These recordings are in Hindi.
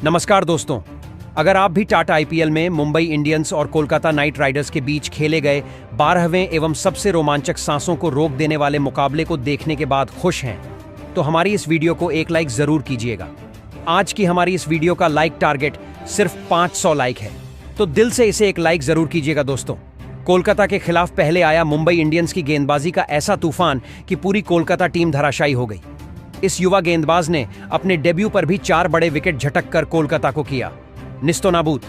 नमस्कार दोस्तों, अगर आप भी टाटा आईपीएल में मुंबई इंडियंस और कोलकाता नाइट राइडर्स के बीच खेले गए 12वें एवं सबसे रोमांचक सांसों को रोक देने वाले मुकाबले को देखने के बाद खुश हैं, तो हमारी इस वीडियो को एक लाइक जरूर कीजिएगा। आज की हमारी इस वीडियो का लाइक टारगेट सिर्फ 500 लाइक है, तो दिल से इसे एक लाइक जरूर कीजिएगा दोस्तों। कोलकाता के खिलाफ पहले आया मुंबई इंडियंस की गेंदबाजी का ऐसा तूफान कि पूरी कोलकाता टीम धराशायी हो गई। इस युवा गेंदबाज ने अपने डेब्यू पर भी 4 बड़े विकेट झटक कर कोलकाता को किया निस्तोनाबूद।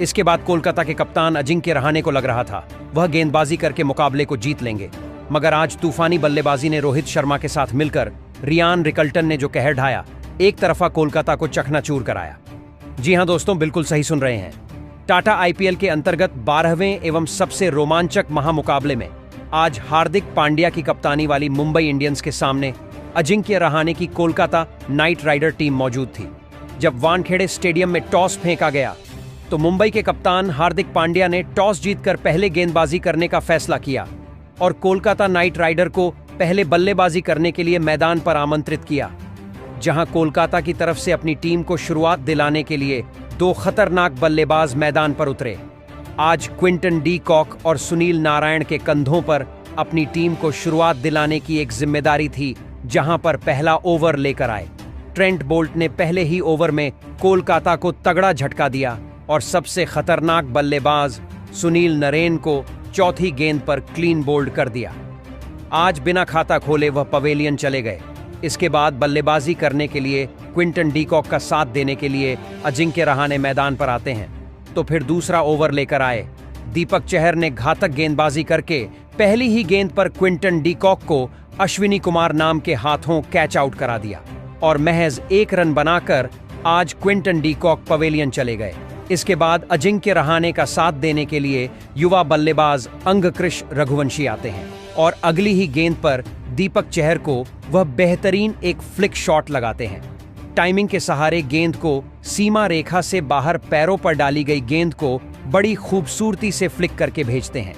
इसके बाद कोलकाता के कप्तान अजिंक्य रहाणे को लग रहा था वह गेंदबाजी करके मुकाबले को जीत लेंगे, मगर आज तूफानी बल्लेबाजी ने रोहित शर्मा के साथ मिलकर रियान रिकल्टन ने जो कहर ढाया, एक तरफा कोलकाता को चकनाचूर कराया। जी हां दोस्तों, बिल्कुल सही सुन रहे हैं। टाटा आईपीएल के अंतर्गत 12वें एवं सबसे रोमांचक महामुकाबले में आज हार्दिक पांड्या की कप्तानी वाली मुंबई इंडियंस के सामने अजिंक्य रहाणे की कोलकाता नाइट राइडर टीम मौजूद थी। जब वानखेड़े स्टेडियम में टॉस फेंका गया तो मुंबई के कप्तान हार्दिक पांड्या ने टॉस जीतकर पहले गेंदबाजी करने का फैसला किया और कोलकाता नाइट राइडर को पहले बल्लेबाजी करने के लिए मैदान पर आमंत्रित किया, जहां कोलकाता की तरफ से अपनी टीम को शुरुआत दिलाने के लिए 2 खतरनाक बल्लेबाज मैदान पर उतरे। आज क्विंटन डी कॉक और सुनील नारायण के कंधों पर अपनी टीम को शुरुआत दिलाने की एक जिम्मेदारी थी, जहां पर पहला ओवर लेकर आए। ट्रेंट बोल्ट ने पहले ही ओवर में कोलकाता को तगड़ा झटका दिया और सबसे खतरनाक बल्लेबाज सुनील नरेन को चौथी गेंद पर क्लीन बोल्ड कर दिया। आज बिना खाता खोले वह पवेलियन चले गए। इसके बाद बल्लेबाजी करने के लिए क्विंटन डी कॉक का साथ देने के लिए अजिंक्य रहाणे मैदान पर आते हैं, तो फिर दूसरा ओवर लेकर आए। दीपक चहर ने घातक गेंदबाजी करके पहली ही गेंद पर क्विंटन डी कॉक को अश्विनी कुमार नाम के हाथों कैच आउट करा दिया और महज 1 रन बनाकर आज क्विंटन डी कॉक पवेलियन चले गए। इसके बाद अजिंक्य रहाणे का साथ देने के लिए युवा बल्लेबाज अंगकृश रघुवंशी आते हैं और अगली ही गेंद पर दीपक चहर को वह बेहतरीन एक फ्लिक शॉट लगाते हैं। टाइमिंग के सहारे गेंद को सीमा रेखा से बाहर पैरों पर डाली गई गेंद को बड़ी खूबसूरती से फ्लिक करके भेजते हैं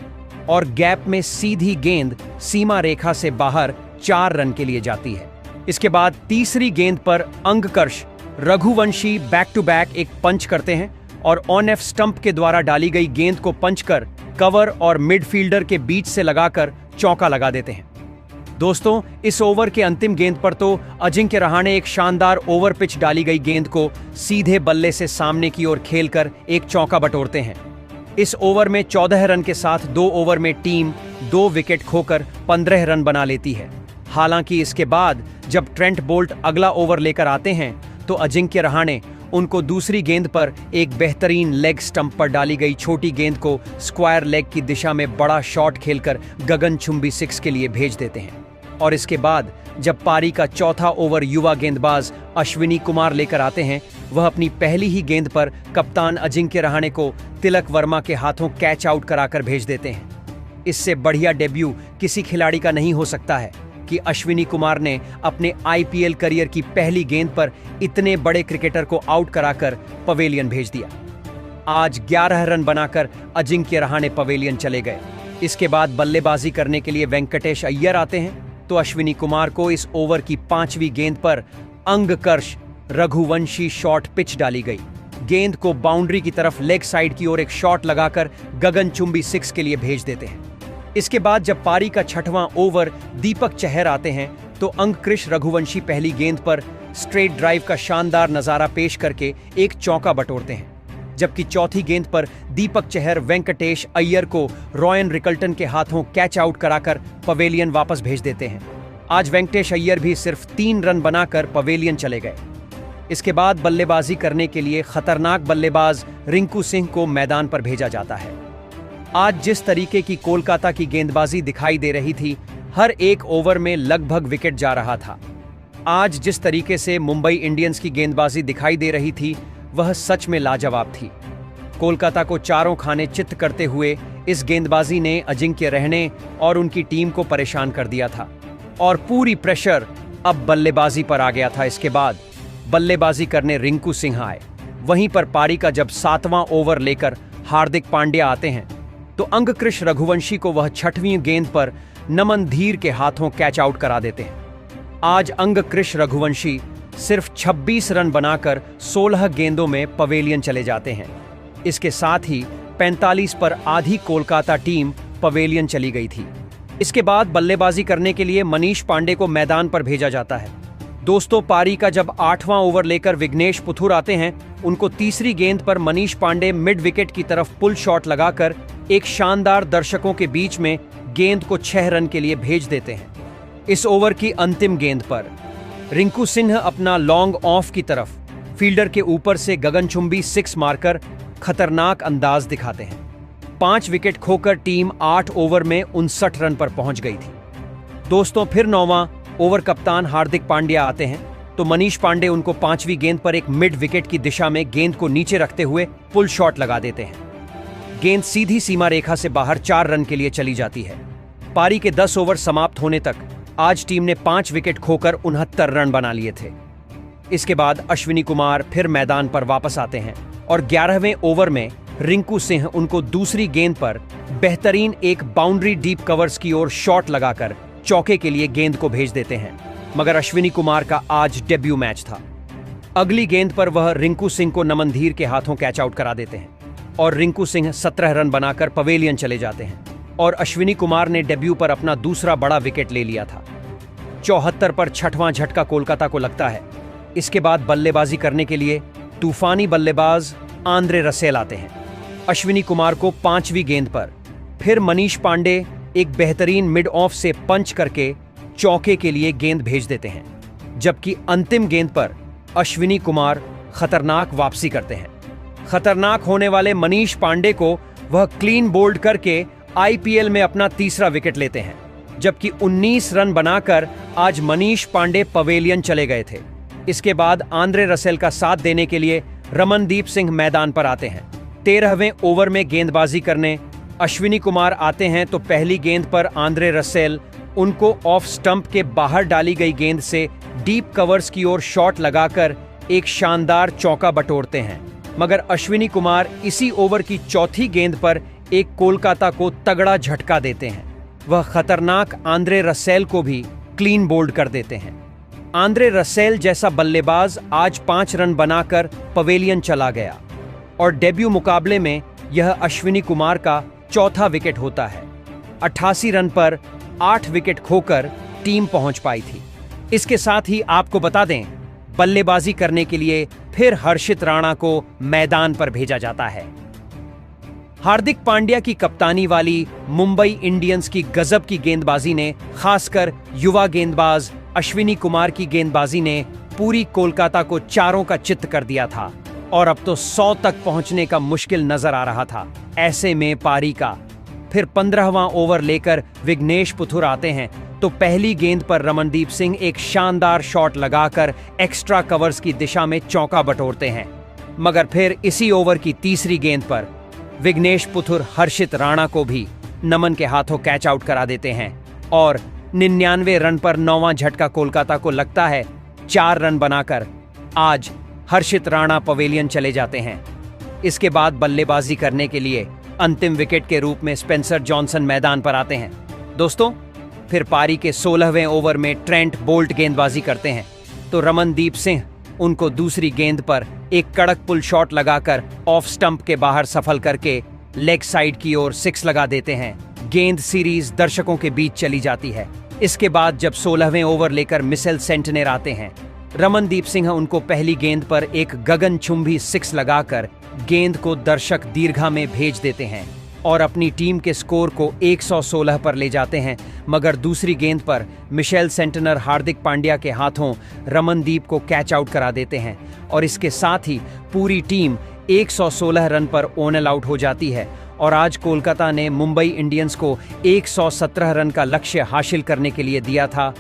और गैप में सीधी गेंद सीमा रेखा से बाहर 4 रन के लिए जाती है। इसके बाद तीसरी गेंद पर अंगकर्ष रघुवंशी बैक टू बैक एक पंच करते हैं और ऑन एफ स्टंप के द्वारा डाली गई गेंद को पंच कर कवर और मिडफील्डर के बीच से लगाकर चौका लगा देते हैं। दोस्तों, इस ओवर के अंतिम गेंद पर तो अजिंक्य रहाणे एक शानदार ओवर पिच डाली गई गेंद को सीधे बल्ले से सामने की ओर खेलकर एक चौका बटोरते हैं। इस ओवर में 14 रन के साथ 2 ओवर में टीम 2 विकेट खोकर 15 रन बना लेती है। हालांकि इसके बाद जब ट्रेंट बोल्ट अगला ओवर लेकर आते हैं तो अजिंक्य रहाणे उनको दूसरी गेंद पर एक बेहतरीन लेग स्टंप पर डाली गई छोटी गेंद को स्क्वायर लेग की दिशा में बड़ा शॉट खेलकर गगनचुंबी 6 के लिए भेज देते हैं। और इसके बाद जब पारी का चौथा ओवर युवा गेंदबाज अश्विनी कुमार लेकर आते हैं, वह अपनी पहली ही गेंद पर कप्तान अजिंक्य रहाणे को तिलक वर्मा के हाथों कैच आउट कराकर भेज देते हैं। इससे बढ़िया डेब्यू किसी खिलाड़ी का नहीं हो सकता है कि अश्विनी कुमार ने अपने आईपीएल करियर की पहली गेंद पर इतने बड़े क्रिकेटर को आउट कराकर पवेलियन भेज दिया। आज 11 रन बनाकर अजिंक्य रहाणे पवेलियन चले गए। इसके बाद बल्लेबाजी करने के लिए वेंकटेश अय्यर आते हैं, तो अश्विनी कुमार को इस ओवर की 5वीं गेंद पर अंगकर्ष रघुवंशी शॉट पिच डाली गई। गेंद को बाउंड्री की तरफ लेग साइड की ओर एक शॉट लगाकर गगनचुंबी 6 के लिए भेज देते हैं। इसके बाद जब पारी का 6वां ओवर दीपक चहर आते हैं, तो अंगकृश रघुवंशी पहली गेंद पर स्ट्रेट ड्राइव का शानदार नजारा पेश करके एक चौका बटोरते हैं, जबकि चौथी गेंद पर दीपक चहर वेंकटेश अय्यर को रॉयन रिकल्टन के हाथों कैच आउट कराकर पवेलियन वापस भेज देते हैं। आज वेंकटेश अय्यर भी सिर्फ 3 रन बनाकर पवेलियन चले गए। इसके बाद बल्लेबाजी करने के लिए खतरनाक बल्लेबाज रिंकू सिंह को मैदान पर भेजा जाता है। आज जिस तरीके की कोलकाता की गेंदबाजी दिखाई दे रही थी, हर एक ओवर में लगभग विकेट जा रहा था। आज जिस तरीके से मुंबई इंडियंस की गेंदबाजी दिखाई दे रही थी, वह सच में लाजवाब थी। कोलकाता को चारों खाने चित्त करते हुए इस गेंदबाजी ने अजिंक्य रहाणे और उनकी टीम को परेशान कर दिया था और पूरी प्रेशर अब बल्लेबाजी पर आ गया था। इसके बाद बल्लेबाजी करने रिंकू सिंह आए। वहीं पर पारी का जब 7वां ओवर लेकर हार्दिक पांड्या आते हैं, तो अंगकृश रघुवंशी को वह 6वीं गेंद पर नमन धीर के हाथों कैच आउट करा देते हैं। आज अंगकृश रघुवंशी सिर्फ 26 रन बनाकर 16 गेंदों में पवेलियन चले जाते हैं। इसके साथ ही 45 पर आधी कोलकाता टीम पवेलियन चली गई थी। इसके बाद बल्लेबाजी करने के लिए मनीष पांडे को मैदान पर भेजा जाता है। दोस्तों, पारी का जब 8वां ओवर लेकर विघ्नेश पुथुर आते हैं, उनको तीसरी गेंद पर मनीष पांडे मिड विकेट की तरफ पुल शॉट लगाकर एक शानदार दर्शकों के बीच में गेंद को 6 रन के लिए भेज देते हैं। इस ओवर की अंतिम गेंद पर रिंकू सिंह अपना लॉन्ग ऑफ की तरफ फील्डर के ऊपर से गगनचुंबी 6 मारकर खतरनाक अंदाज दिखाते हैं। 5 विकेट खोकर टीम 8 ओवर में 59 रन पर पहुंच गई थी। दोस्तों, फिर 9वां ओवर कप्तान हार्दिक पांड्या आते हैं तो मनीष पांडे उनको 5वीं गेंद पर एक मिड विकेट की दिशा में गेंद को नीचे रखते हुए पुल शॉट लगा देते हैं। गेंद सीधी सीमा रेखा से बाहर 4 रन के लिए चली जाती है। पारी के 10 ओवर समाप्त होने तक आज टीम ने 5 विकेट खोकर 69 रन बना लिए थे। इसके बाद अश्विनी कुमार फिर मैदान पर वापस आते हैं और 11वें ओवर में रिंकू सिंह उनको दूसरी गेंद पर बेहतरीन एक बाउंड्री डीप कवर्स की ओर शॉट लगाकर चौके के लिए गेंद को भेज देते हैं। मगर अश्विनी कुमार का आज डेब्यू मैच था। अगली गेंद पर वह रिंकू सिंह को नमन धीर के हाथों कैच आउट करा देते हैं और रिंकू सिंह 17 रन बनाकर पवेलियन चले जाते हैं और अश्विनी कुमार ने डेब्यू पर अपना दूसरा बड़ा विकेट ले लिया था। 74 पर 6वां झटका कोलकाता को लगता है। इसके बाद बल्लेबाजी करने के लिए तूफानी बल्लेबाज आंद्रे रसेल आते हैं। अश्विनी कुमार को 5वीं गेंद पर फिर मनीष पांडे एक बेहतरीन मिड ऑफ से पंच करके चौके के लिए गेंद भेज देते हैं, जबकि अंतिम गेंद पर अश्विनी कुमार खतरनाक वापसी करते हैं। खतरनाक होने वाले मनीष पांडे को वह क्लीन बोल्ड करके आईपीएल में अपना तीसरा विकेट लेते हैं, जबकि 19 रन बनाकर आज मनीष पांडे पवेलियन चले गए थे। इसके बाद आंद्रे रसेल का साथ देने के लिए रमनदीप सिंह मैदान पर आते हैं। 13वें ओवर में गेंदबाजी करने अश्विनी कुमार आते हैं तो पहली गेंद पर आंद्रे रसेल उनको ऑफ स्टंप के बाहर डाली गई गेंद से डीप कवर्स की ओर शॉट लगाकर एक शानदार चौका बटोरते हैं। मगर अश्विनी कुमार इसी ओवर की चौथी गेंद पर एक कोलकाता को तगड़ा झटका देते हैं। वह खतरनाक आंद्रे रसेल को भी क्लीन बोल्ड कर देते हैं। आंद्रे रसेल जैसा बल्लेबाज आज 5 रन बनाकर पवेलियन चला गया और डेब्यू मुकाबले में यह अश्विनी कुमार का चौथा विकेट होता है। 88 रन पर 8 विकेट खोकर टीम पहुंच पाई थी। इसके साथ ही आपको बता दें, बल्लेबाजी करने के लिए फिर हर्षित राणा को मैदान पर भेजा जाता है। हार्दिक पांड्या की कप्तानी वाली मुंबई इंडियंस की गजब की गेंदबाजी ने, खासकर युवा गेंदबाज अश्विनी कुमार की गेंदबाजी ने पूरी कोलकाता को चारों का चित्त कर दिया था और अब तो 100 तक पहुंचने का मुश्किल नजर आ रहा था। ऐसे में पारी का फिर 15वां ओवर लेकर विघ्नेश पुथुर आते हैं तो पहली गेंद पर रमनदीप सिंह एक शानदार शॉट लगाकर एक्स्ट्रा कवर्स की दिशा में चौका बटोरते हैं। मगर फिर इसी ओवर की तीसरी गेंद पर विघ्नेश पुथुर हर्षित राणा को भी नमन के हाथों कैच आउट करा देते हैं और 99 रन पर 9वां झटका कोलकाता को लगता है। 4 रन बनाकर आज हर्षित राणा पवेलियन चले जाते हैं। इसके बाद बल्लेबाजी करने के लिए अंतिम विकेट के रूप में स्पेंसर जॉनसन मैदान पर आते हैं। दोस्तों, फिर पारी के 16वें ओवर में ट्रेंट बोल्ट गेंदबाजी करते हैं तो रमनदीप सिंह उनको दूसरी गेंद पर एक कड़क पुल शॉट लगाकर ऑफ स्टंप के बाहर सफल करके लेग साइड की ओर 6 लगा देते हैं। गेंद सीरीज दर्शकों के बीच चली जाती है। इसके बाद जब 16वें ओवर लेकर मिशेल सेंटनर आते हैं, रमनदीप सिंह उनको पहली गेंद पर एक गगनचुंबी 6 लगाकर गेंद को दर्शक दीर्घा में भेज देते हैं और अपनी टीम के स्कोर को 116 पर ले जाते हैं। मगर दूसरी गेंद पर मिशेल सेंटनर हार्दिक पांड्या के हाथों रमनदीप को कैच आउट करा देते हैं और इसके साथ ही पूरी टीम 116 रन पर ऑल आउट हो जाती है। और आज कोलकाता ने मुंबई इंडियंस को 117 रन का लक्ष्य हासिल करने के लिए दिया था।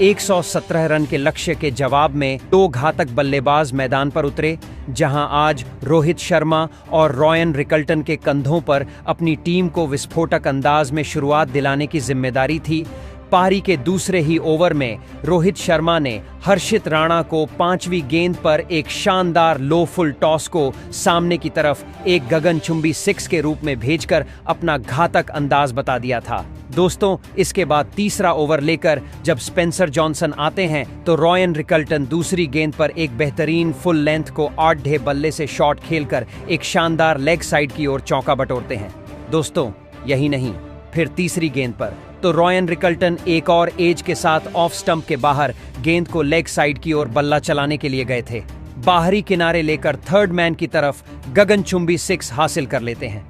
117 रन के लक्ष्य के जवाब में 2 घातक बल्लेबाज मैदान पर उतरे, जहां आज रोहित शर्मा और रॉयन रिकल्टन के कंधों पर अपनी टीम को विस्फोटक अंदाज में शुरुआत दिलाने की जिम्मेदारी थी। पारी के दूसरे ही ओवर में रोहित शर्मा ने हर्षित राणा को 5वीं गेंद पर एक शानदार लो फुल टॉस को सामने की तरफ एक गगनचुंबी 6 के रूप में भेजकर अपना घातक अंदाज बता दिया था। दोस्तों, इसके बाद तीसरा ओवर लेकर जब स्पेंसर जॉनसन आते हैं तो रॉयन रिकल्टन दूसरी गेंद पर एक बेहतरीन फुल लेंथ को 8 बल्ले से शॉट खेलकर एक शानदार लेग साइड की ओर चौका बटोरते हैं। दोस्तों, यही नहीं, फिर तीसरी गेंद पर तो रॉयन रिकल्टन एक और एज के साथ ऑफ स्टंप के बाहर गेंद को लेग साइड की ओर बल्ला चलाने के लिए गए थे। बाहरी किनारे लेकर थर्ड मैन की तरफ गगनचुंबी 6 हासिल कर लेते हैं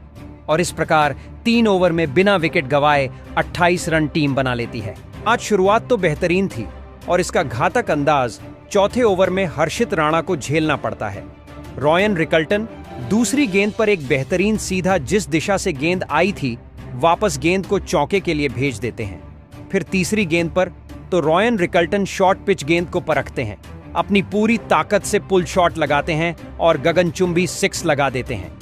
और इस प्रकार 3 ओवर में बिना विकेट गंवाए 28 रन टीम बना लेती है। आज शुरुआत तो बेहतरीन थी और इसका घातक अंदाज चौथे ओवर में हर्षित राणा को झेलना पड़ता है। रॉयन रिकल्टन दूसरी गेंद पर एक बेहतरीन सीधा जिस दिशा से गेंद आई थी वापस गेंद को चौके के लिए भेज देते हैं। फिर तीसरी गेंद पर तो रॉयन रिकल्टन शॉर्ट पिच गेंद को परखते हैं, अपनी पूरी ताकत से पुल शॉट लगाते हैं और गगनचुंबी 6 लगा देते हैं।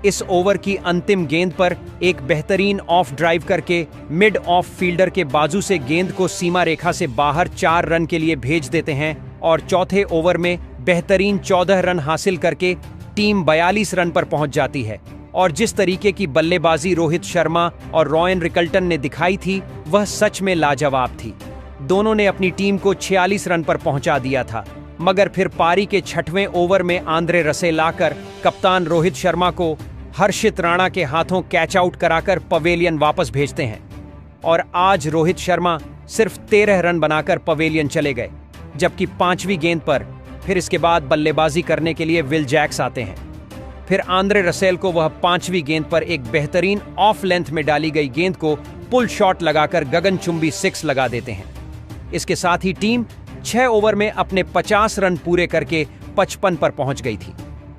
इस ओवर की अंतिम गेंद पर एक बेहतरीन ऑफ ड्राइव करके मिड ऑफ फील्डर के बाजू से गेंद को सीमा रेखा से बाहर 4 रन के लिए भेज देते हैं और चौथे ओवर में बेहतरीन 14 रन हासिल करके टीम 42 रन पर पहुंच जाती है। और जिस तरीके की बल्लेबाजी रोहित शर्मा और रॉयन रिकल्टन ने दिखाई थी वह सच में लाजवाब थी। दोनों ने अपनी टीम को 46 रन पर पहुंचा दिया था, मगर फिर पारी के 6वें ओवर में आंद्रे रसेल आकर कप्तान रोहित शर्मा को हर्षित राणा के हाथों कैच आउट कराकर पवेलियन वापस भेजते हैं और आज रोहित शर्मा सिर्फ 13 रन बनाकर पवेलियन चले गए, जबकि 5वीं गेंद पर फिर इसके बाद बल्लेबाजी करने के लिए विल जैक्स आते हैं। फिर आंद्रे रसेल को वह 5वीं गेंद पर एक बेहतरीन ऑफ लेंथ में डाली गई गेंद को पुल शॉट लगाकर गगनचुंबी 6 लगा देते हैं। इसके साथ ही टीम 6 ओवर में अपने 50 रन पूरे करके 55 पर पहुंच गई थी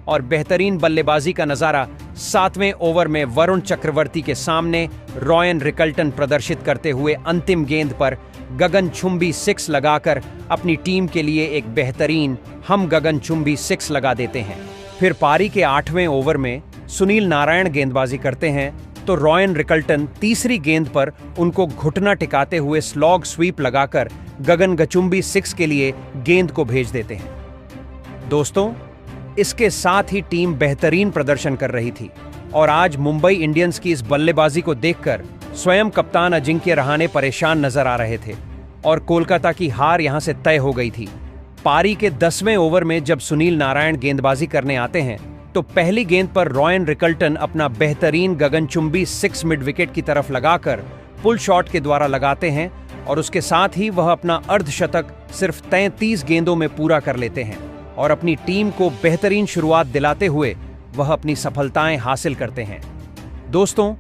और बेहतरीन बल्लेबाजी का नजारा 7वें ओवर में वरुण चक्रवर्ती के सामने रॉयन रिकल्टन प्रदर्शित करते हुए अंतिम गेंद पर गगनचुंबी 6 लगाकर अपनी टीम के लिए एक बेहतरीन हम गगनचुंबी 6 लगा देते हैं। फिर पारी के 8वें ओवर में सुनील नारायण गेंदबाजी करते हैं तो रॉयन रिकल्टन तीसरी गेंद पर उनको घुटना टिकाते हुए स्लॉग स्वीप लगाकर गगनचुंबी 6 के लिए गेंद को भेज देते हैं। दोस्तों, इसके साथ ही टीम बेहतरीन प्रदर्शन कर रही थी और आज मुंबई इंडियंस की इस बल्लेबाजी को देखकर स्वयं कप्तान अजिंक्य रहाणे परेशान नजर आ रहे थे और कोलकाता की हार यहां से तय हो गई थी। पारी के 10वें ओवर में जब सुनील नारायण गेंदबाजी करने आते हैं तो पहली गेंद पर रॉयन रिकल्टन अपना बेहतरीन गगनचुंबी 6 मिड विकेट की तरफ लगाकर पुल शॉट के द्वारा लगाते हैं और उसके साथ ही वह अपना अर्धशतक सिर्फ 33 गेंदों में पूरा कर लेते हैं और अपनी टीम को बेहतरीन शुरुआत दिलाते हुए वह अपनी सफलताएं हासिल करते हैं। दोस्तों,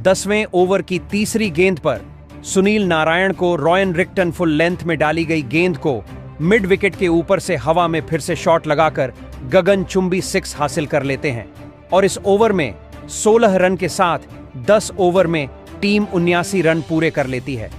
10वें ओवर की तीसरी गेंद पर सुनील नारायण को रॉयन रिकल्टन फुल लेंथ में डाली गई गेंद को मिड विकेट के ऊपर से हवा में फिर से शॉट लगाकर गगनचुंबी 6 हासिल कर लेते हैं और इस ओवर में 16 रन के साथ 10 ओवर में टीम 79 रन पूरे कर लेती है।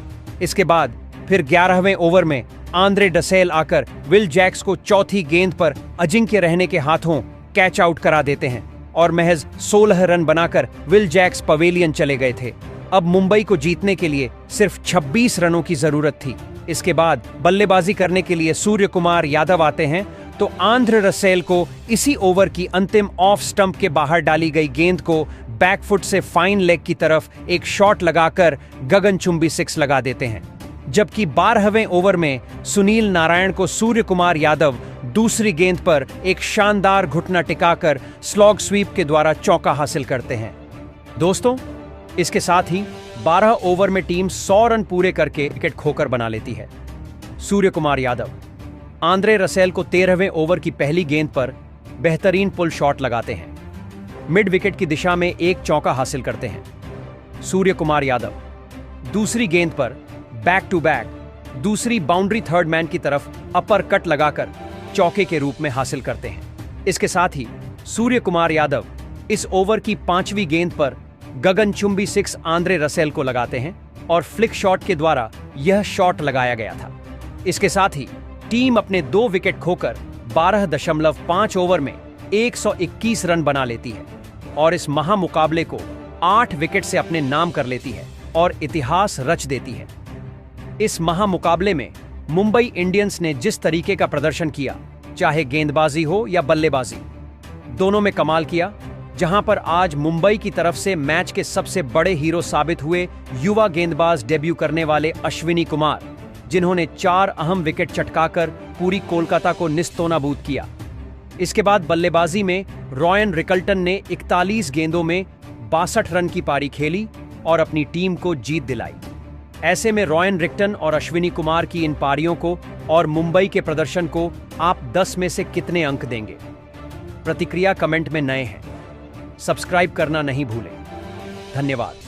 इसके बाद फिर 11वें ओवर में आंद्रे रसेल आकर विल जैक्स को चौथी गेंद पर अजिंक्य रहाणे के हाथों कैच आउट करा देते हैं और महज 16 रन बनाकर विल जैक्स पवेलियन चले गए थे। अब मुंबई को जीतने के लिए सिर्फ 26 रनों की जरूरत थी। इसके बाद बल्लेबाजी करने के लिए सूर्य कुमार यादव आते हैं तो आंद्रे रसेल को इसी ओवर की अंतिम ऑफ स्टंप के बाहर डाली गई गेंद को बैकफुट से फाइन लेग की तरफ एक शॉट लगाकर गगनचुंबी 6 लगा देते हैं, जबकि 12वें ओवर में सुनील नारायण को सूर्य कुमार यादव दूसरी गेंद पर एक शानदार घुटना टिकाकर स्लॉग स्वीप के द्वारा चौका हासिल करते हैं। दोस्तों, इसके साथ ही 12 ओवर में टीम 100 रन पूरे करके विकेट खोकर बना लेती है। सूर्य कुमार यादव आंद्रे रसेल को 13वें ओवर की पहली गेंद पर बेहतरीन पुल शॉट लगाते हैं, मिड विकेट की दिशा में एक चौका हासिल करते हैं। सूर्य कुमार यादव दूसरी गेंद पर बैक टू बैक दूसरी बाउंड्री थर्ड मैन की तरफ अपर कट लगाकर चौके के रूप में हासिल करते हैं। इसके साथ ही सूर्य कुमार यादव इस ओवर की 5वीं गेंद पर गगनचुंबी 6 आंद्रे रसेल को लगाते हैं और फ्लिक शॉट के द्वारा यह शॉट लगाया गया था। इसके साथ ही टीम अपने 2 विकेट खोकर 12.5 ओवर में 121 रन बना लेती है और इस महामुकाबले को 8 विकेट से अपने नाम कर लेती है और इतिहास रच देती है। इस महामुकाबले में मुंबई इंडियंस ने जिस तरीके का प्रदर्शन किया, चाहे गेंदबाजी हो या बल्लेबाजी, दोनों में कमाल किया। जहां पर आज मुंबई की तरफ से मैच के सबसे बड़े हीरो साबित हुए युवा गेंदबाज डेब्यू करने वाले अश्विनी कुमार, जिन्होंने 4 अहम विकेट चटकाकर पूरी कोलकाता को निस्तोनाबूद किया। इसके बाद बल्लेबाजी में रॉयन रिकल्टन ने 41 गेंदों में 62 रन की पारी खेली और अपनी टीम को जीत दिलाई। ऐसे में रॉयन रिकल्टन और अश्विनी कुमार की इन पारियों को और मुंबई के प्रदर्शन को आप 10 में से कितने अंक देंगे? प्रतिक्रिया कमेंट में नए हैं, सब्सक्राइब करना नहीं भूलें। धन्यवाद।